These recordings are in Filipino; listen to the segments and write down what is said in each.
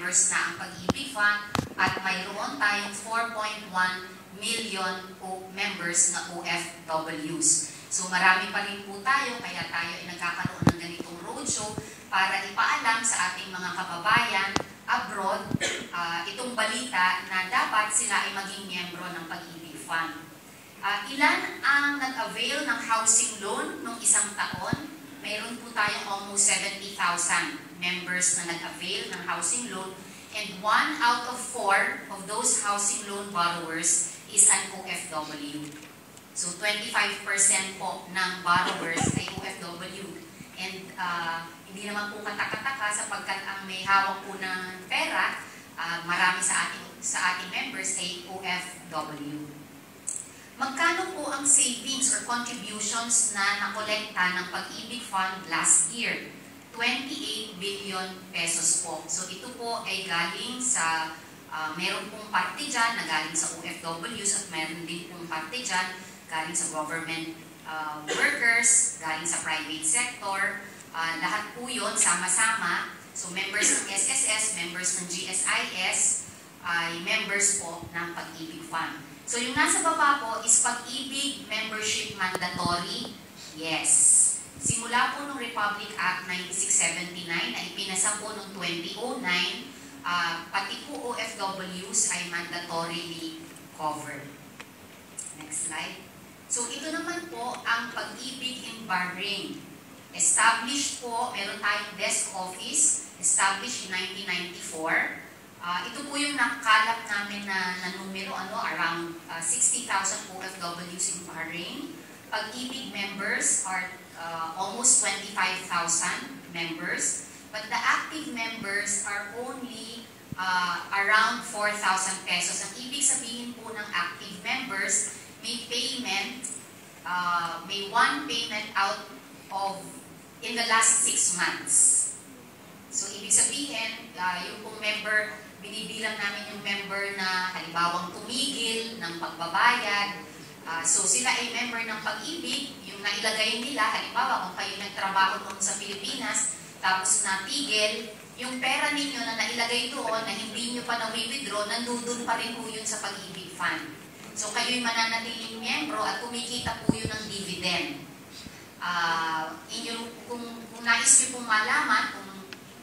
members na ang Pag-ibig Fund at mayroon tayong 4.1 million members na OFWs. So marami pa rin po tayo, kaya tayo ay nagkakaroon ng ganitong roadshow para ipaalam sa ating mga kababayan abroad itong balita na dapat sila ay maging miyembro ng Pag-ibig Fund. Ilan ang nag-avail ng housing loan nung isang taon? Mayroon po tayong almost 70,000 members na nag-avail ng housing loan, and 1 out of 4 of those housing loan borrowers is an OFW. So 25% po ng borrowers ay OFW. And hindi naman po katakataka sapagkat ang may hawak po ng pera, marami sa ating members ay OFW. Magkano po ang savings or contributions na nakolekta ng Pag-ibig Fund last year? 28 billion pesos po. So ito po ay galing sa, meron pong parte dyan na galing sa OFWs at meron din pong parte dyan galing sa government workers, galing sa private sector. Lahat po yun sama-sama. So members ng SSS, members ng GSIS, ay members po ng Pag-ibig Fund. So yung nasa baba po is Pag-ibig membership mandatory. Yes. Simula po ng Republic Act 9679 na ipinasa po noong 2009, pati po OFWs ay mandatorily covered. Next slide. So ito naman po ang Pag-ibig in Bahrain. Established po, meron tayong desk office, established in 1994. Ito po yung nakalap namin na numero, around 60,000 OFWs in Bahrain. Pag-ibig members are almost 25,000 members, but the active members are only around 4,000 pesos. Ang ibig sabihin po ng active members, may payment, may one payment out of in the last 6 months. So ibig sabihin, yung pong member, binibilang namin yung member na halimbawang tumigil ng pagbabayad. So sila ay member ng Pag-ibig, yung nailagay nila, halimbawa kung kayo nagtrabaho doon sa Pilipinas, tapos natigil, yung pera ninyo na nailagay doon na hindi nyo pa na-withdraw, nandun pa rin po yun sa Pag-ibig Fund. So kayo'y mananatiling miyembro at kumikita po yun ng dividend. Kung nais nyo pong malaman,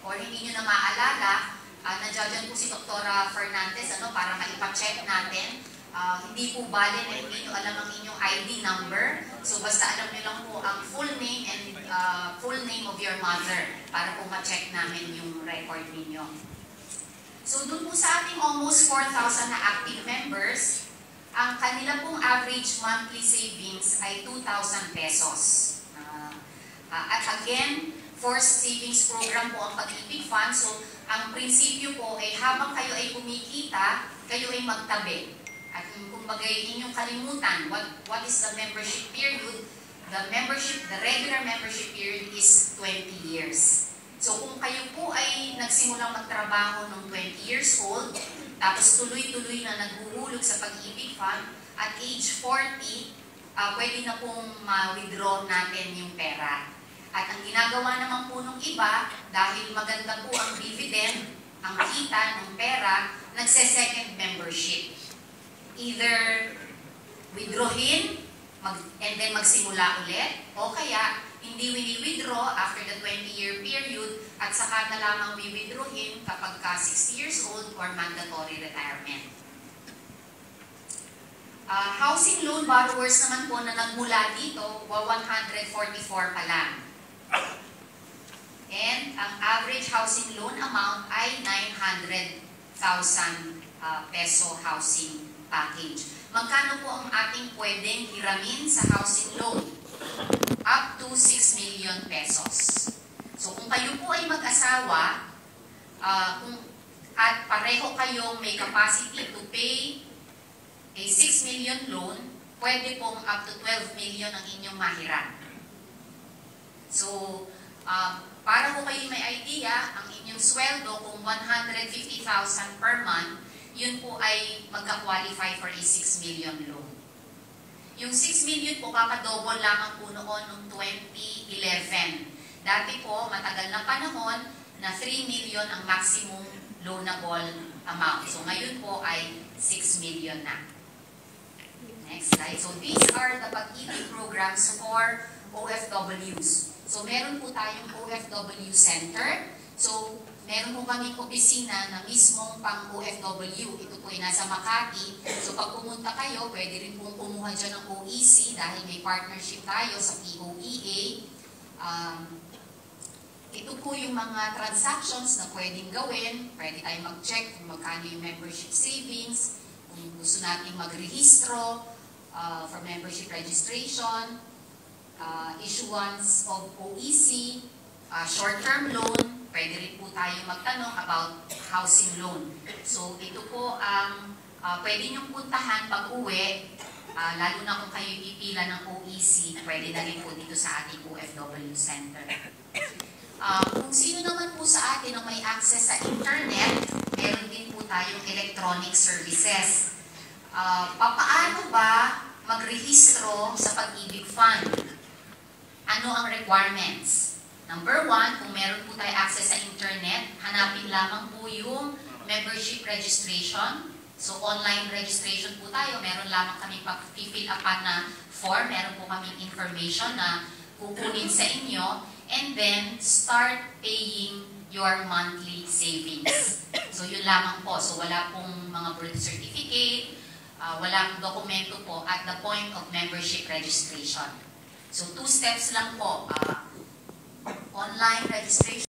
or hindi nyo na maalala, nandiyan po si Dr. Fernandez para maipacheck natin. Hindi po bale na hindi nyo alam ang inyong ID number. So basta alam nyo lang po ang full name and full name of your mother para po ma-check namin yung record ninyo. So doon po sa ating almost 4,000 na active members, ang kanila pong average monthly savings ay 2,000 pesos. At again, forced savings program po ang Pag-ibig Fund. So, ang prinsipyo po ay habang kayo ay kumikita, kayo ay magtabi. At kumbaga inyong kalimutan, what is the membership period? The regular membership period is 20 years. So, kung kayo po ay nagsimulang magtrabaho ng 20 years old, tapos tuloy-tuloy na naghuhulog sa Pag-ibig Fund, at age 40, pwede na pong ma-withdraw natin yung pera. At ang ginagawa naman po ng iba, dahil maganda po ang dividend, ang kita ng pera, nagse-second membership. Either withdrawin, and then magsimula ulit, o kaya hindi wini-withdraw after the 20-year period at saka na lamang withdrawin kapag ka 60 years old or mandatory retirement. Housing loan borrowers naman po na nagmula dito, 144 pa lang. And ang average housing loan amount ay 900,000 peso housing package. Magkano po ang ating pwedeng hiramin sa housing loan? Up to 6 million pesos. So kung kayo po ay mag-asawa, at pareho kayong may capacity to pay a 6 million loan, pwede pong up to 12 million ang inyong mahiram. So, para po kayo may idea, ang inyong sweldo kung 150,000 per month, yun po ay magka-qualify for a 6 million loan. Yung 6 million po kakadouble lamang po noon noong 2011. Dati po, matagal na panahon na 3 million ang maximum loanable amount. So ngayon po ay 6 million na. Next slide. So these are the pag-ibig programs for OFWs. So meron po tayong OFW Center. So meron po kaming opisina na mismong pang OFW. Ito po ay nasa Makati. So pag pumunta kayo, pwede rin pong kumuha dyan ng OEC dahil may partnership tayo sa POEA. Ito po yung mga transactions na pwedeng gawin. Pwede tayong mag-check kung magkano yung membership savings, kung gusto natin magrehistro for membership registration, issuance of OEC, short-term loan, pwede rin po tayo magtanong about housing loan. So ito po ang pwede niyong puntahan pag uwi, lalo na kung kayo ipipila ng OEC, pwede na rin po dito sa ating OFW Center. Kung sino naman po sa atin ang may access sa internet, meron din po tayong electronic services. Paano ba magrehistro sa Pag-ibig Fund? Ano ang requirements? Number 1, kung meron po tayo access sa internet, hanapin lamang po yung membership registration. So online registration po tayo, meron lamang kami pag-fill upan na form, meron po kaming information na kukunin sa inyo, and then start paying your monthly savings. So yun lamang po. So wala pong mga birth certificate, walang dokumento po at the point of membership registration. So 2 steps lang po. Online registration.